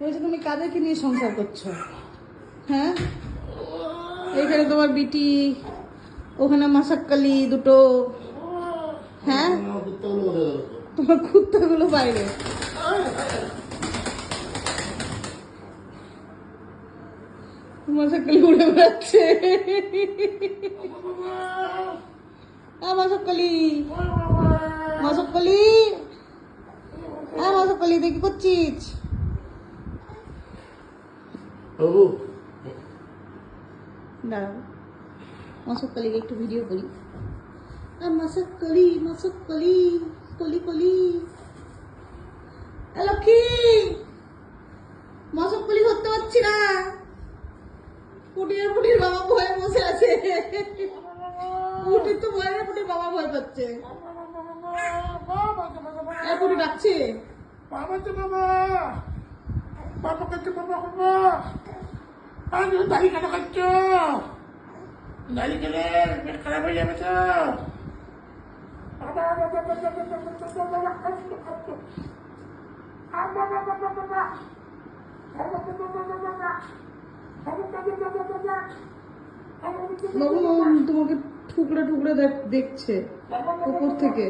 বলছে তুমি কাদেরকে নিয়ে সংসার করছো? হ্যাঁ, এখানে তোমার বিটি, ওখানে মাসাক্কালি দুটো। হ্যাঁ, তোমার কুত্তাগুলো বাইরে। মাসাক্কালি উড়ে বেড়াচ্ছে। মাসাক্কালি, মাসাক্কালি, মাসাক্কালি দেখি করছিস? দাঁড়াও, মাসাক্কালিকে একটু ভিডিও করি। মাসাক্কালি, মাসাক্কালি, কলি কলি, লক্ষ্মী, মাসাক্কালি ধরতে পারছি না। পুটির পুটির বাবা ভয়ে বসে আছে। পুটির তো ভয় না, পুটির বাবা ভয় পাচ্ছে। পুটি ডাকছে বাবা তো বাবা, বাবা কাছে বাবা বাবা। আরে দাড়ি কেন কাটছ? দাড়ি কেটে পেট খারাপ হয়ে যাবে তো। বাবু তোমাকে ঠুকরে ঠুকরে দেখছে উপর থেকে।